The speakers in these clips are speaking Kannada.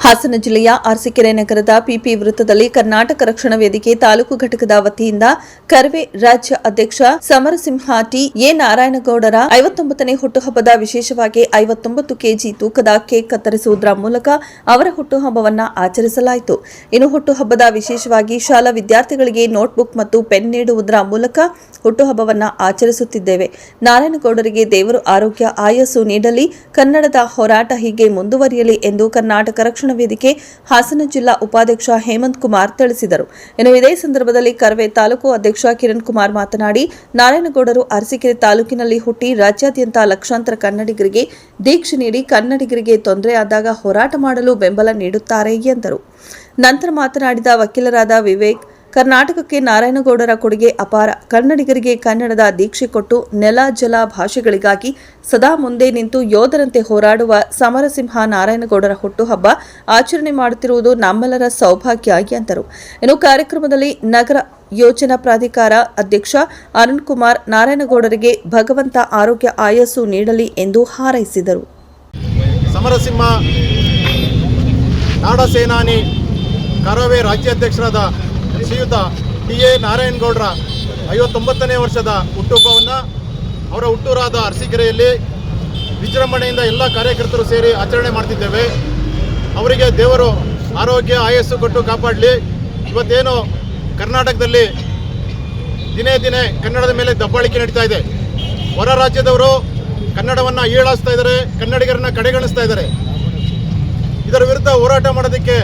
ಹಾಸನ ಜಿಲ್ಲೆಯ ಅರಸೀಕೆರೆ ನಗರದ ಪಿಪಿ ವೃತ್ತದಲ್ಲಿ ಕರ್ನಾಟಕ ರಕ್ಷಣಾ ವೇದಿಕೆ ತಾಲೂಕು ಘಟಕದ ವತಿಯಿಂದ ಕರ್ವೆ ರಾಜ್ಯ ಅಧ್ಯಕ್ಷ ಸಮರಸಿಂಹ ಟಿ ಎ ನಾರಾಯಣಗೌಡರ 59ನೇ ಹುಟ್ಟುಹಬ್ಬದ ವಿಶೇಷವಾಗಿ 59 ಕೆಜಿ ತೂಕದ ಕೇಕ್ ಕತ್ತರಿಸುವುದರ ಮೂಲಕ ಅವರ ಹುಟ್ಟುಹಬ್ಬವನ್ನು ಆಚರಿಸಲಾಯಿತು. ಇನ್ನು ಹುಟ್ಟುಹಬ್ಬದ ವಿಶೇಷವಾಗಿ ಶಾಲಾ ವಿದ್ಯಾರ್ಥಿಗಳಿಗೆ ನೋಟ್ಬುಕ್ ಮತ್ತು ಪೆನ್ ನೀಡುವುದರ ಮೂಲಕ ಹುಟ್ಟುಹಬ್ಬವನ್ನು ಆಚರಿಸುತ್ತಿದ್ದೇವೆ. ನಾರಾಯಣಗೌಡರಿಗೆ ದೇವರು ಆರೋಗ್ಯ ಆಯಸ್ಸು ನೀಡಲಿ, ಕನ್ನಡದ ಹೋರಾಟ ಹೀಗೆ ಮುಂದುವರಿಯಲಿ ಎಂದು ಕರ್ನಾಟಕ ರಕ್ಷಣಾ ವೇದಿಕೆ ಹಾಸನ ಜಿಲ್ಲಾ ಉಪಾಧ್ಯಕ್ಷ ಹೇಮಂತ್ ಕುಮಾರ್ ತಿಳಿಸಿದರು. ಇನ್ನು ಇದೇ ಸಂದರ್ಭದಲ್ಲಿ ಕರ್ವೆ ತಾಲೂಕು ಅಧ್ಯಕ್ಷ ಕಿರಣ್ ಕುಮಾರ್ ಮಾತನಾಡಿ, ನಾರಾಯಣಗೌಡರು ಅರಸೀಕೆರೆ ತಾಲೂಕಿನಲ್ಲಿ ಹುಟ್ಟಿ ರಾಜ್ಯಾದ್ಯಂತ ಲಕ್ಷಾಂತರ ಕನ್ನಡಿಗರಿಗೆ ದೀಕ್ಷೆ ನೀಡಿ ಕನ್ನಡಿಗರಿಗೆ ತೊಂದರೆಯಾದಾಗ ಹೋರಾಟ ಮಾಡಲು ಬೆಂಬಲ ನೀಡುತ್ತಾರೆ ಎಂದರು. ನಂತರ ಮಾತನಾಡಿದ ವಕೀಲರಾದ ವಿವೇಕ್, ಕರ್ನಾಟಕಕ್ಕೆ ನಾರಾಯಣಗೌಡರ ಕೊಡುಗೆ ಅಪಾರ. ಕನ್ನಡಿಗರಿಗೆ ಕನ್ನಡದ ದೀಕ್ಷೆ ಕೊಟ್ಟು ನೆಲ ಜಲ ಭಾಷೆಗಳಿಗಾಗಿ ಸದಾ ಮುಂದೆ ನಿಂತು ಯೋಧರಂತೆ ಹೋರಾಡುವ ಸಮರಸಿಂಹ ನಾರಾಯಣಗೌಡರ ಹುಟ್ಟುಹಬ್ಬ ಆಚರಣೆ ಮಾಡುತ್ತಿರುವುದು ನಮ್ಮೆಲ್ಲರ ಸೌಭಾಗ್ಯ ಎಂದರು. ಇನ್ನು ಕಾರ್ಯಕ್ರಮದಲ್ಲಿ ನಗರ ಯೋಜನಾ ಪ್ರಾಧಿಕಾರ ಅಧ್ಯಕ್ಷ ಅರುಣ್ ಕುಮಾರ್ ನಾರಾಯಣಗೌಡರಿಗೆ ಭಗವಂತ ಆರೋಗ್ಯ ಆಯಸ್ಸು ನೀಡಲಿ ಎಂದು ಹಾರೈಸಿದರು. ಸಮರಸಿಂಹ ನಾಡ ಸೇನಾನಿ ಕರವೇ ರಾಜ್ಯಾಧ್ಯಕ್ಷರಾದ ಶ್ರೀಯುತ ಟಿ ಎ ನಾರಾಯಣಗೌಡರ 59ನೇ ವರ್ಷದ ಹುಟ್ಟುಹಬ್ಬವನ್ನು ಅವರ ಹುಟ್ಟೂರಾದ ಅರಸೀಕೆರೆಯಲ್ಲಿ ವಿಜೃಂಭಣೆಯಿಂದ ಎಲ್ಲ ಕಾರ್ಯಕರ್ತರು ಸೇರಿ ಆಚರಣೆ ಮಾಡ್ತಿದ್ದೇವೆ. ಅವರಿಗೆ ದೇವರು ಆರೋಗ್ಯ ಆಯಸ್ಸು ಕೊಟ್ಟು ಕಾಪಾಡಲಿ. ಇವತ್ತೇನು ಕರ್ನಾಟಕದಲ್ಲಿ ದಿನೇ ದಿನೇ ಕನ್ನಡದ ಮೇಲೆ ದಬ್ಬಾಳಿಕೆ ನಡೀತಾ ಇದೆ. ಹೊರ ರಾಜ್ಯದವರು ಕನ್ನಡವನ್ನು ಹೀಯಾಳಿಸ್ತಾ ಇದ್ದಾರೆ, ಕನ್ನಡಿಗರನ್ನ ಕಡೆಗಣಿಸ್ತಾ ಇದ್ದಾರೆ. ಇದರ ವಿರುದ್ಧ ಹೋರಾಟ ಮಾಡೋದಕ್ಕೆ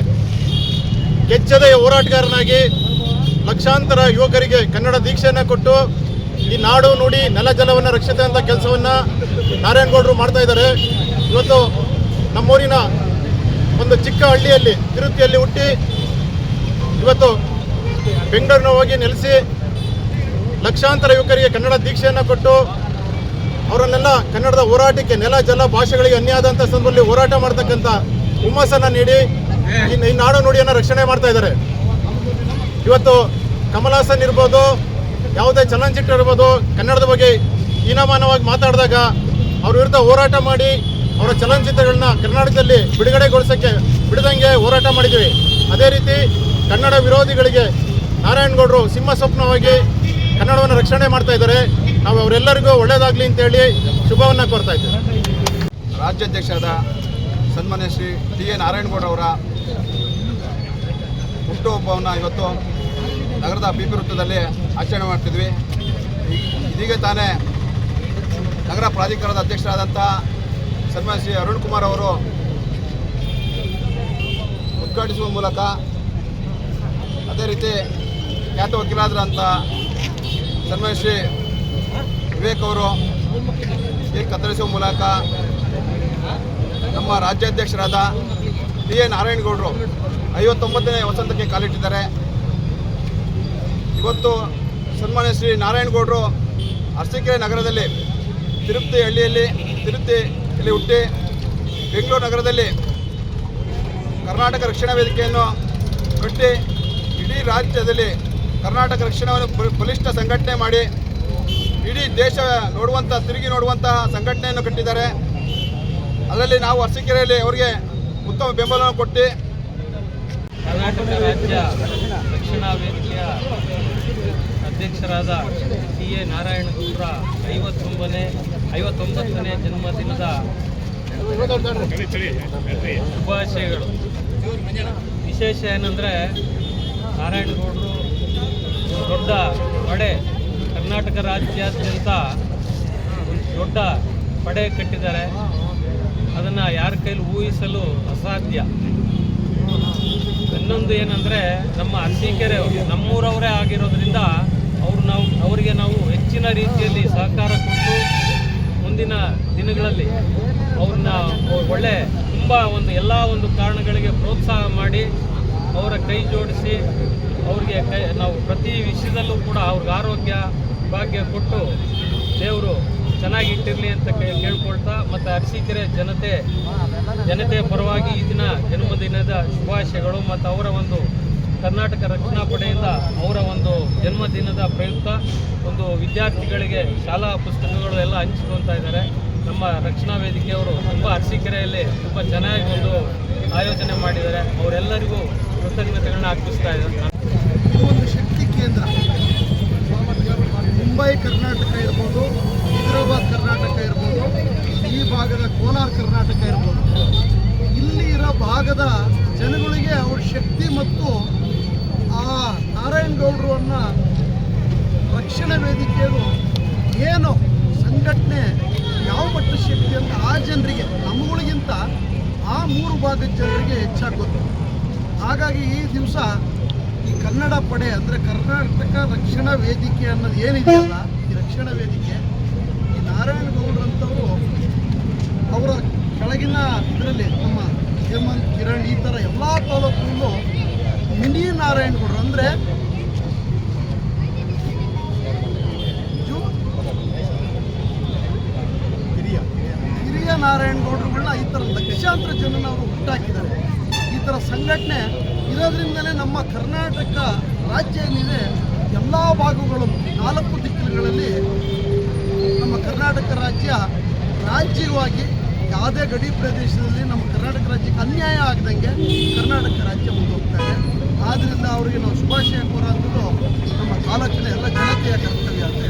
ಕೆಚ್ಚದ ಹೋರಾಟಗಾರನಾಗಿ ಲಕ್ಷಾಂತರ ಯುವಕರಿಗೆ ಕನ್ನಡ ದೀಕ್ಷೆಯನ್ನು ಕೊಟ್ಟು ಈ ನಾಡು ನುಡಿ ನೆಲ ಜಲವನ್ನು ರಕ್ಷಿತ ಅಂತ ಕೆಲಸವನ್ನು ನಾರಾಯಣಗೌಡರು ಮಾಡ್ತಾ ಇದ್ದಾರೆ. ಇವತ್ತು ನಮ್ಮೂರಿನ ಒಂದು ಚಿಕ್ಕ ಹಳ್ಳಿಯಲ್ಲಿ ತಿರುಪತಿಯಲ್ಲಿ ಹುಟ್ಟಿ ಇವತ್ತು ಬೆಂಗಳೂರಿನ ಹೋಗಿ ನೆಲೆಸಿ ಲಕ್ಷಾಂತರ ಯುವಕರಿಗೆ ಕನ್ನಡ ದೀಕ್ಷೆಯನ್ನು ಕೊಟ್ಟು ಅವರನ್ನೆಲ್ಲ ಕನ್ನಡದ ಹೋರಾಟಕ್ಕೆ ನೆಲ ಜಲ ಭಾಷೆಗಳಿಗೆ ಅನ್ಯಾಯ ಆದಂಥ ಸಂದರ್ಭದಲ್ಲಿ ಹೋರಾಟ ಮಾಡ್ತಕ್ಕಂಥ ಹುಮ್ಮಸ್ಸನ್ನು ನೀಡಿ ಈ ನಾಡು ನುಡಿಯನ್ನು ರಕ್ಷಣೆ ಮಾಡ್ತಾ ಇದ್ದಾರೆ. ಇವತ್ತು ಕಮಲ್ ಹಾಸನ್ ಇರ್ಬೋದು, ಯಾವುದೇ ಚಲನಚಿತ್ರ ಇರ್ಬೋದು, ಕನ್ನಡದ ಬಗ್ಗೆ ಹೀನಮಾನವಾಗಿ ಮಾತಾಡಿದಾಗ ಅವ್ರ ವಿರುದ್ಧ ಹೋರಾಟ ಮಾಡಿ ಅವರ ಚಲನಚಿತ್ರಗಳನ್ನ ಕರ್ನಾಟಕದಲ್ಲಿ ಬಿಡುಗಡೆಗೊಳಿಸೋಕ್ಕೆ ಬಿಡದಂಗೆ ಹೋರಾಟ ಮಾಡಿದ್ದೀವಿ. ಅದೇ ರೀತಿ ಕನ್ನಡ ವಿರೋಧಿಗಳಿಗೆ ನಾರಾಯಣಗೌಡರು ಸಿಂಹ ಸ್ವಪ್ನವಾಗಿ ಕನ್ನಡವನ್ನು ರಕ್ಷಣೆ ಮಾಡ್ತಾ ಇದ್ದಾರೆ. ನಾವು ಅವರೆಲ್ಲರಿಗೂ ಒಳ್ಳೆಯದಾಗಲಿ ಅಂತೇಳಿ ಶುಭವನ್ನು ಕೋರ್ತಾ ಇದ್ದೇವೆ. ರಾಜ್ಯಾಧ್ಯಕ್ಷರಾದ ಸನ್ಮಾನ್ಯ ಶ್ರೀ ಟಿ ಎ ನಾರಾಯಣಗೌಡರವರ ಹುಟ್ಟುಹಬ್ಬವನ್ನು ಇವತ್ತು ನಗರದ ಪಿಪಿ ವೃತ್ತದಲ್ಲಿ ಆಚರಣೆ ಮಾಡ್ತಿದ್ವಿ. ಇದೀಗ ತಾನೇ ನಗರ ಪ್ರಾಧಿಕಾರದ ಅಧ್ಯಕ್ಷರಾದಂಥ ಸನ್ಮಾನ್ಯ ಶ್ರೀ ಅರುಣ್ ಕುಮಾರ್ ಅವರು ಉದ್ಘಾಟಿಸುವ ಮೂಲಕ, ಅದೇ ರೀತಿ ಖ್ಯಾತ ವಕೀಲರಾದಂಥ ಸನ್ಮಾನ್ಯ ಶ್ರೀ ವಿವೇಕ್ ಅವರು ಕೇಕ್ ಕತ್ತರಿಸುವ ಮೂಲಕ ನಮ್ಮ ರಾಜ್ಯಾಧ್ಯಕ್ಷರಾದ ಟಿ ಎ ನಾರಾಯಣಗೌಡರು 59ನೇ ವಸಂತಕ್ಕೆ ಕಾಲಿಟ್ಟಿದ್ದಾರೆ. ಇವತ್ತು ಸನ್ಮಾನ್ಯ ಶ್ರೀ ನಾರಾಯಣಗೌಡರು ಅರಸೀಕೆರೆ ನಗರದಲ್ಲಿ ತಿರುಪತಿಯಲ್ಲಿ ಹುಟ್ಟಿ ಬೆಂಗಳೂರು ನಗರದಲ್ಲಿ ಕರ್ನಾಟಕ ರಕ್ಷಣಾ ವೇದಿಕೆಯನ್ನು ಕಟ್ಟಿ ಇಡೀ ರಾಜ್ಯದಲ್ಲಿ ಕರ್ನಾಟಕ ರಕ್ಷಣೆಯನ್ನು ಬಲಿಷ್ಠ ಸಂಘಟನೆ ಮಾಡಿ ಇಡೀ ದೇಶ ತಿರುಗಿ ನೋಡುವಂತಹ ಸಂಘಟನೆಯನ್ನು ಕಟ್ಟಿದ್ದಾರೆ. ಅದರಲ್ಲಿ ನಾವು ಅರಸೀಕೆರೆಯಲ್ಲಿ ಅವರಿಗೆ ಉತ್ತಮ ಬೆಂಬಲವನ್ನು ಕೊಟ್ಟು ಕರ್ನಾಟಕ ರಾಜ್ಯ ರಕ್ಷಣಾ ವೇದಿಕೆಯ ಅಧ್ಯಕ್ಷರಾದ ಟಿ ಎ ನಾರಾಯಣಗೌಡರ 59ನೇ ಜನ್ಮದಿನದ ಶುಭಾಶಯಗಳು. ವಿಶೇಷ ಏನಂದರೆ, ನಾರಾಯಣಗೌಡರು ದೊಡ್ಡ ಪಡೆ, ಕರ್ನಾಟಕ ರಾಜ್ಯಾದ್ಯಂತ ಒಂದು ದೊಡ್ಡ ಪಡೆ ಕಟ್ಟಿದ್ದಾರೆ. ಅದನ್ನು ಯಾರ ಕೈಲಿ ಊಹಿಸಲು ಅಸಾಧ್ಯ. ಇನ್ನೊಂದು ಏನಂದರೆ, ನಮ್ಮ ಅರಸೀಕೆರೆ ನಮ್ಮೂರವರೇ ಆಗಿರೋದ್ರಿಂದ ಅವರಿಗೆ ನಾವು ಹೆಚ್ಚಿನ ರೀತಿಯಲ್ಲಿ ಸಹಕಾರ ಕೊಟ್ಟು ಮುಂದಿನ ದಿನಗಳಲ್ಲಿ ಅವ್ರನ್ನ ಒಳ್ಳೆ ತುಂಬ ಎಲ್ಲ ಒಂದು ಕಾರಣಗಳಿಗೆ ಪ್ರೋತ್ಸಾಹ ಮಾಡಿ ಅವರ ಕೈ ಜೋಡಿಸಿ ಅವ್ರಿಗೆ ನಾವು ಪ್ರತಿ ವಿಷಯದಲ್ಲೂ ಕೂಡ ಅವ್ರಿಗೆ ಆರೋಗ್ಯ ಭಾಗ್ಯ ಕೊಟ್ಟು ದೇವರು ಚೆನ್ನಾಗಿಟ್ಟಿರಲಿ ಅಂತ ಕೇಳ್ಕೊಳ್ತಾ, ಮತ್ತು ಅರಸೀಕೆರೆ ಜನತೆಯ ಪರವಾಗಿ ಈ ದಿನ ಜನ್ಮದಿನದ ಶುಭಾಶಯಗಳು. ಮತ್ತು ಅವರ ಒಂದು ಕರ್ನಾಟಕ ರಕ್ಷಣಾ ಪಡೆಯಿಂದ ಅವರ ಒಂದು ಜನ್ಮದಿನದ ಪ್ರಯುಕ್ತ ಒಂದು ವಿದ್ಯಾರ್ಥಿಗಳಿಗೆ ಶಾಲಾ ಪುಸ್ತಕಗಳು ಎಲ್ಲ ಹಂಚ್ಕೊಳ್ತಾ ಇದ್ದಾರೆ. ನಮ್ಮ ರಕ್ಷಣಾ ವೇದಿಕೆಯವರು ತುಂಬ ಅರಸೀಕೆರೆಯಲ್ಲಿ ತುಂಬ ಚೆನ್ನಾಗಿ ಒಂದು ಆಯೋಜನೆ ಮಾಡಿದ್ದಾರೆ. ಅವರೆಲ್ಲರಿಗೂ ಕೃತಜ್ಞತೆಗಳನ್ನ ಅರ್ಪಿಸ್ತಾ ಇದ್ದಾರೆ. ಇದು ಒಂದು ಶಕ್ತಿ ಕೇಂದ್ರ. ಮುಂಬೈ ಕರ್ನಾಟಕ ಇರ್ಬೋದು, ಹೈದರಾಬಾದ್ ಕರ್ನಾಟಕ ಇರ್ಬೋದು, ಈ ಭಾಗದ ಕೋಲಾರ ಕರ್ನಾಟಕ ಇರ್ಬೋದು, ಇಲ್ಲಿ ಇರೋ ಭಾಗದ ಜನಗಳಿಗೆ ಅವ್ರ ಶಕ್ತಿ ಮತ್ತು ಆ ನಾರಾಯಣಗೌಡರನ್ನ ರಕ್ಷಣಾ ವೇದಿಕೆಯದು ಏನು ಸಂಘಟನೆ ಯಾವ ಮಟ್ಟದ ಶಕ್ತಿ ಅಂತ ಆ ಜನರಿಗೆ, ನಮ್ಮಗಳಿಗಿಂತ ಆ 3 ಭಾಗದ ಜನರಿಗೆ ಹೆಚ್ಚಾಗಿ ಗೊತ್ತು. ಹಾಗಾಗಿ ಈ ದಿವಸ ಈ ಕನ್ನಡ ಪಡೆ ಅಂದರೆ ಕರ್ನಾಟಕ ರಕ್ಷಣಾ ವೇದಿಕೆ ಅನ್ನೋದು ಏನಿದೆಯಲ್ಲ, ಈ ರಕ್ಷಣಾ ವೇದಿಕೆ, ಈ ನಾರಾಯಣಗೌಡರಂಥವರು ಅವರ ಕೆಳಗಿನ ಇದರಲ್ಲಿ ನಮ್ಮ ಹೇಮಂತ್, ಕಿರಣ್ ಈ ಥರ ಎಲ್ಲ ತಾಲೂಕಲ್ಲೂ ಮಿನಿ ನಾರಾಯಣಗೌಡರು ಅಂದರೆ ಹಿರಿಯ ನಾರಾಯಣಗೌಡರುಗಳನ್ನ ಈ ಥರ ಲಕ್ಷಾಂತರ ಜನನ ಅವರು ಹುಟ್ಟಾಕಿದ್ದಾರೆ. ಈ ಥರ ಸಂಘಟನೆ ಇರೋದ್ರಿಂದಲೇ ನಮ್ಮ ಕರ್ನಾಟಕ ರಾಜ್ಯ ಏನಿದೆ ಎಲ್ಲ ಭಾಗಗಳು 4 ದಿಕ್ಕುಗಳಲ್ಲಿ ನಮ್ಮ ಕರ್ನಾಟಕ ರಾಜ್ಯವಾಗಿ ಯಾವುದೇ ಗಡಿ ಪ್ರದೇಶದಲ್ಲಿ ನಮ್ಮ ಕರ್ನಾಟಕ ರಾಜ್ಯಕ್ಕೆ ಅನ್ಯಾಯ ಆಗದಂಗೆ ಕರ್ನಾಟಕ ರಾಜ್ಯ ಮುಂದೋಗ್ತಾರೆ. ಆದ್ದರಿಂದ ಅವರಿಗೆ ನಾವು ಶುಭಾಶಯ ಕೋರೋದು ನಮ್ಮ ತಾಲೂಕಿನ ಎಲ್ಲ ಜನತೆಯ ಕರ್ತವ್ಯ ಅಂತ